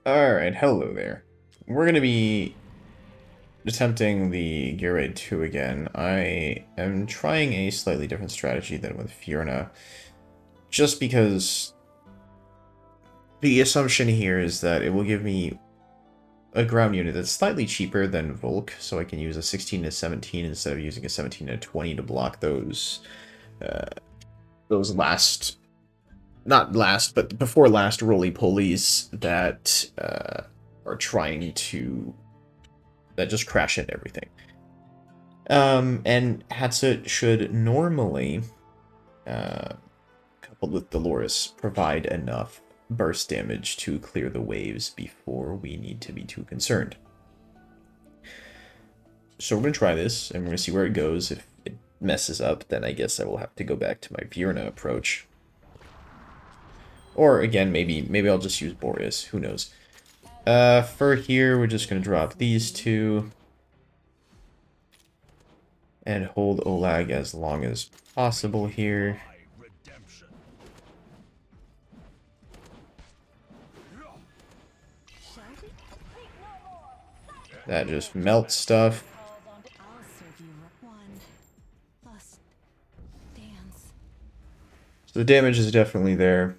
Alright, hello there. We're going to be attempting the Gear Raid 2 again. I am trying a slightly different strategy than with Fiorna, just because the assumption here is that it will give me a ground unit that's slightly cheaper than Volk, so I can use a 16 to 17 instead of using a 17 to 20 to block uh, those last, not last, but before last roly-polies that are trying to that just crash into everything. And Hatset should normally, coupled with Dolores, provide enough burst damage to clear the waves before we need to be too concerned. So we're going to try this, and we're going to see where it goes. If it messes up, then I guess I will have to go back to my Fiorna approach. Or, again, maybe I'll just use Boreas. Who knows? For here, we're just going to drop these two. And hold Olag as long as possible here. That just melts stuff. So the damage is definitely there.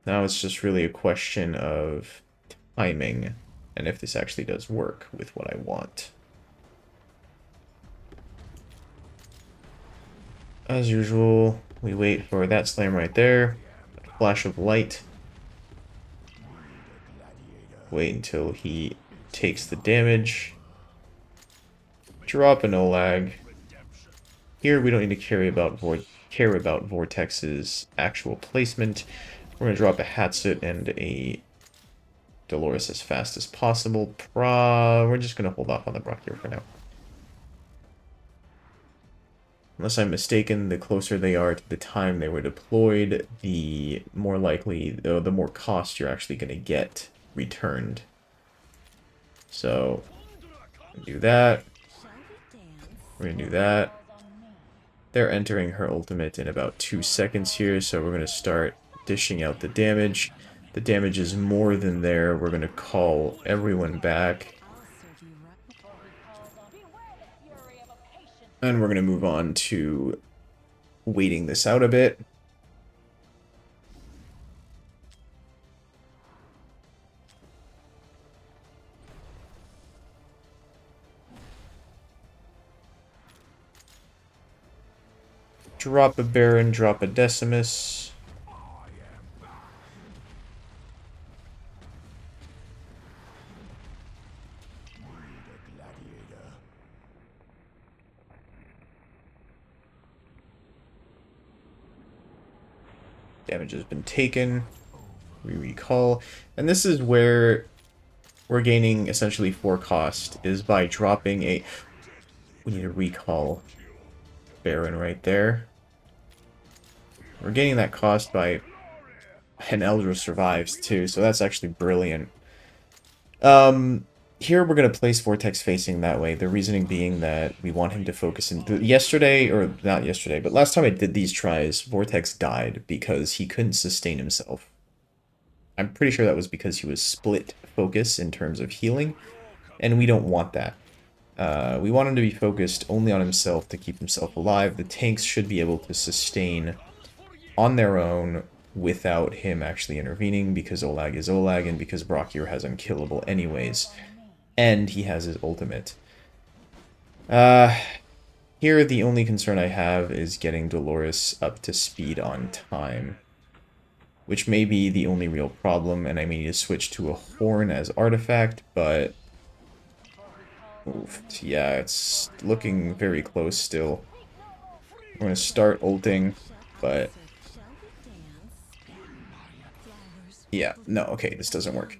Now it's just really a question of timing and if this actually does work with what I want. As usual, we wait for that slam right there. Flash of light. Wait until he takes the damage. Drop an Olag. Here we don't need to care about Vortex's actual placement. We're going to drop a Hatset and a Dolores as fast as possible. We're just going to hold off on the Brock here for now. Unless I'm mistaken, the closer they are to the time they were deployed, the more likely, the more cost you're actually going to get returned. So, do that. We're going to do that. They're entering her ultimate in about 2 seconds here, so we're going to start dishing out the damage. The damage is more than there. We're going to call everyone back. And we're going to move on to waiting this out a bit. Drop a Baron, drop a Decimus. Damage has been taken. We recall. And this is where we're gaining essentially 4 cost, is by dropping a... We need a recall Baron right there. We're gaining that cost by... And Eldra survives too, so that's actually brilliant. Here we're going to place Vortex facing that way, the reasoning being that we want him to focus in... Yesterday, or not yesterday, but last time I did these tries, Vortex died because he couldn't sustain himself. I'm pretty sure that was because he was split focus in terms of healing, and we don't want that. We want him to be focused only on himself to keep himself alive. The tanks should be able to sustain on their own without him actually intervening, because Olag is Olag, and because Brockier has unkillable anyways. And he has his ultimate. Here the only concern I have is getting Dolores up to speed on time, which may be the only real problem, and I may need to switch to a Horn as artifact, but... Oof, yeah, it's looking very close still. I'm going to start ulting, but... Yeah, no, okay, this doesn't work.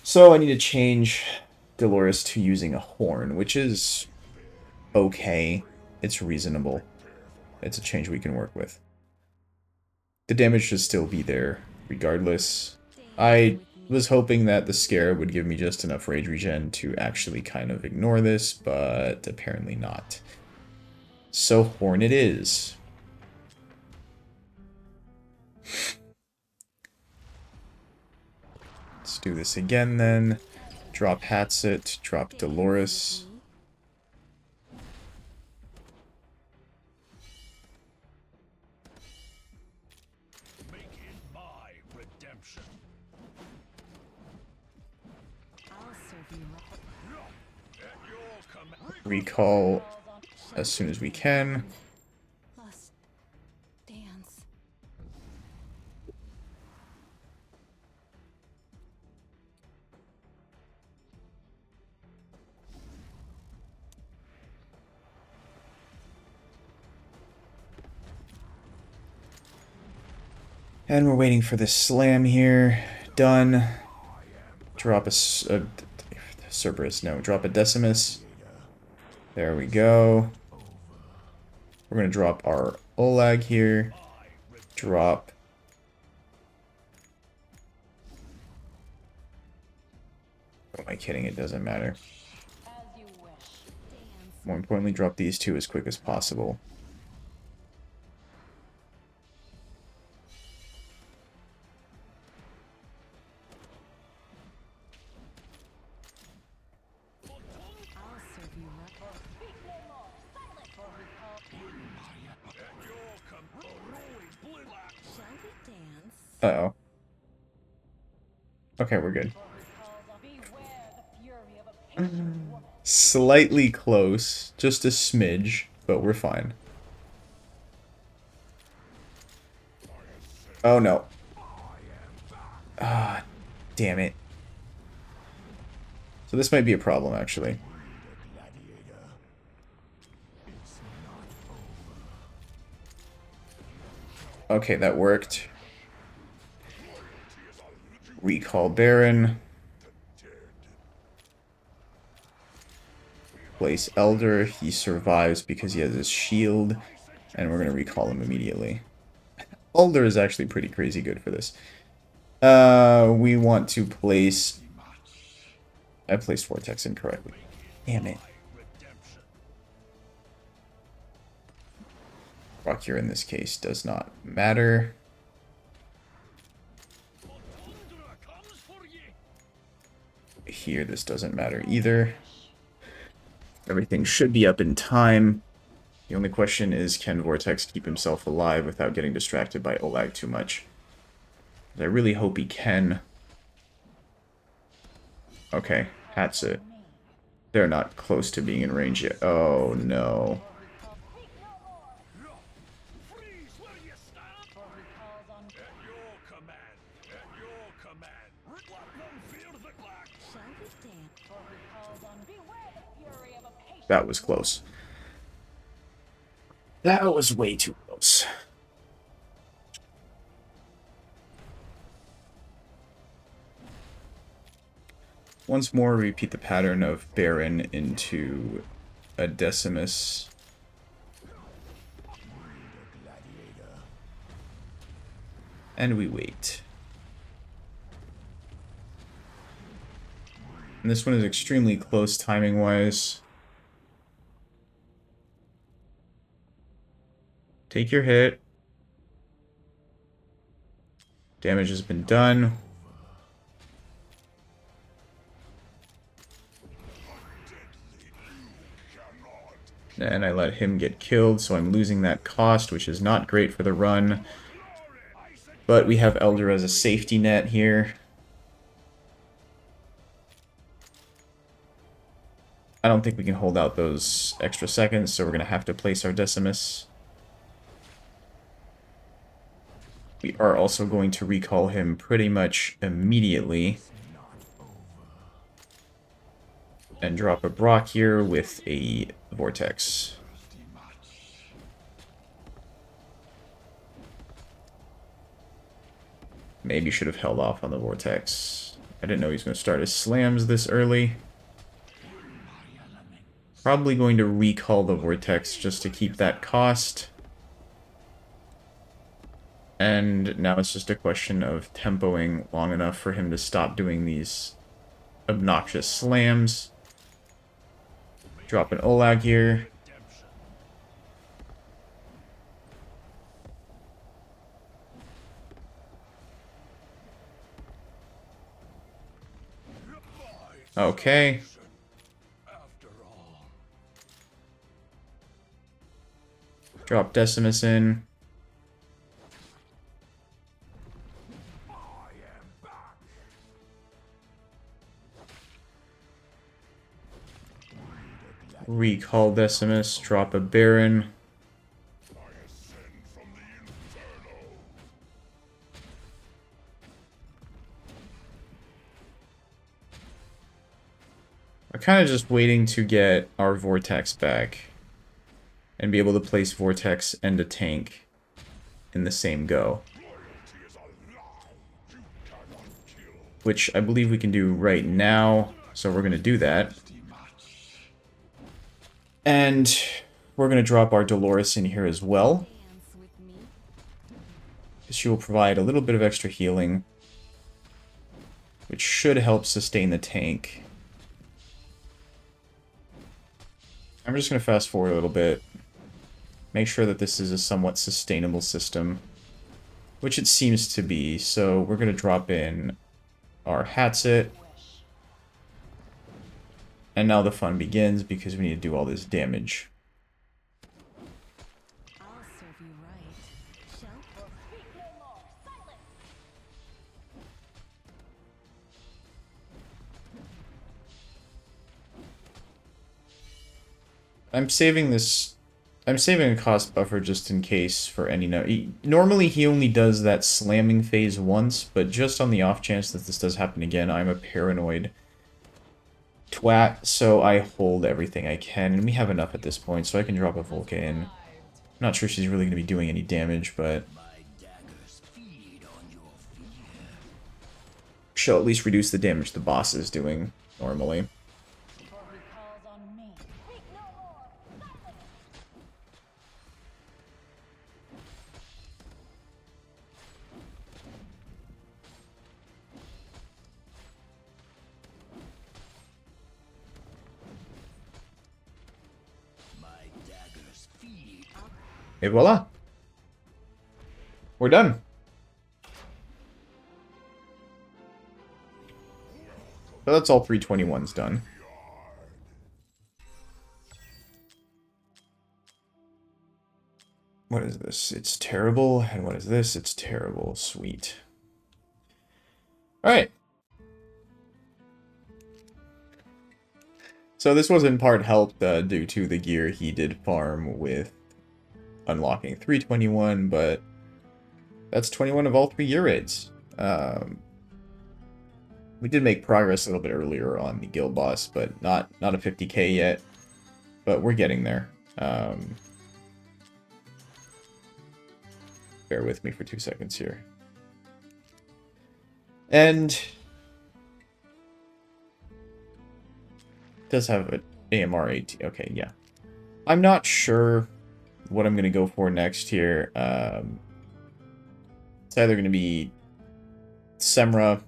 So I need to change Dolores to using a Horn, which is okay. It's reasonable. It's a change we can work with. The damage should still be there, regardless. I was hoping that the Scarab would give me just enough rage regen to actually kind of ignore this, but apparently not. So Horn it is. Let's do this again then. Drop Hatsit, drop Dolores. Recall as soon as we can. And we're waiting for the slam here. Done. Drop a Cerberus, no. Drop a Decimus. There we go. We're going to drop our Olag here. Drop. Oh, am I kidding? It doesn't matter. More importantly, drop these two as quick as possible. Uh-oh. Okay, we're good. Slightly close. Just a smidge, but we're fine. Oh, no. Ah, damn it. So this might be a problem, actually. Okay, that worked. Recall Baron. Place Elder. He survives because he has his shield. And we're going to recall him immediately. Elder is actually pretty crazy good for this. We want to place... I placed Vortex incorrectly. Damn it. Rock here in this case does not matter. Here, this doesn't matter either. Everything should be up in time. The only question is, can Vortex keep himself alive without getting distracted by Olag too much? I really hope he can. Okay, that's it. They're not close to being in range yet. Oh, no. That was close. That was way too close. Once more, repeat the pattern of Baron into a Decimus. And we wait. And this one is extremely close timing-wise. Take your hit. Damage has been done. And I let him get killed, so I'm losing that cost, which is not great for the run. But we have Elder as a safety net here. I don't think we can hold out those extra seconds, so we're going to have to place our Decimus. We are also going to recall him pretty much immediately. And drop a Brock here with a Vortex. Maybe should have held off on the Vortex. I didn't know he was going to start his slams this early. Probably going to recall the Vortex just to keep that cost. And now it's just a question of tempoing long enough for him to stop doing these obnoxious slams. Drop an Olag here. Okay. Drop Decimus in. Recall Decimus, drop a Baron. I'm kind of just waiting to get our Vortex back and be able to place Vortex and a tank in the same go. Which I believe we can do right now, so we're going to do that. And we're going to drop our Dolores in here as well. She will provide a little bit of extra healing, which should help sustain the tank. I'm just going to fast forward a little bit. Make sure that this is a somewhat sustainable system, which it seems to be. So we're going to drop in our Hatset. And now the fun begins because we need to do all this damage. I'm saving a cost buffer just in case for any normally he only does that slamming phase once, but just on the off chance that this does happen again, I'm a paranoid twat, so I hold everything I can, and we have enough at this point, so I can drop a Volca in. I'm not sure she's really going to be doing any damage, but she'll at least reduce the damage the boss is doing normally. Et voila! We're done. So that's all 321s done. What is this? It's terrible. And what is this? It's terrible. Sweet. Alright. So this was in part helped due to the gear he did farm with unlocking 321, but that's 21 of all 3 gear raids. We did make progress a little bit earlier on the guild boss, but not a 50k yet. But we're getting there. Bear with me for 2 seconds here. And it does have an AMR 18. Okay, yeah. I'm not sure what I'm going to go for next here. It's either going to be Semra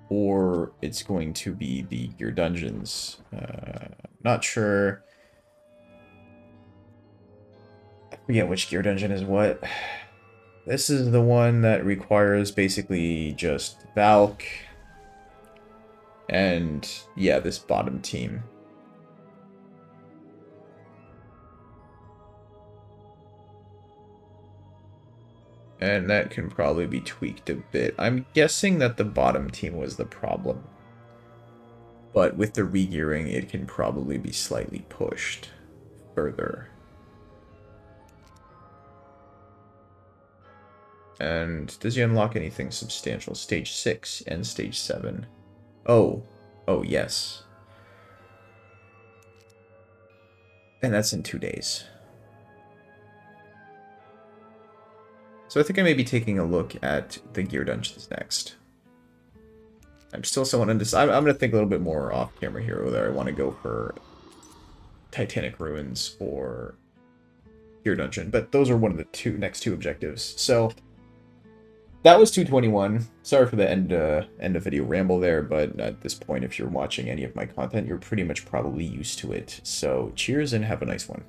or it's going to be the Gear Dungeons. Not sure. I forget which Gear Dungeon is what. This is the one that requires basically just Valk and, yeah, this bottom team. And that can probably be tweaked a bit. I'm guessing that the bottom team was the problem. But with the regearing, it can probably be slightly pushed further. And does he unlock anything substantial? Stage 6 and Stage 7. Oh. Oh, yes. And that's in 2 days. So I think I may be taking a look at the Gear Dungeons next. I'm still somewhat undecided. I'm going to think a little bit more off camera here, whether I want to go for Titanic Ruins or Gear Dungeon. But those are one of the next two objectives. So that was 221. Sorry for the end of video ramble there, but at this point, if you're watching any of my content, you're pretty much probably used to it. So cheers and have a nice one.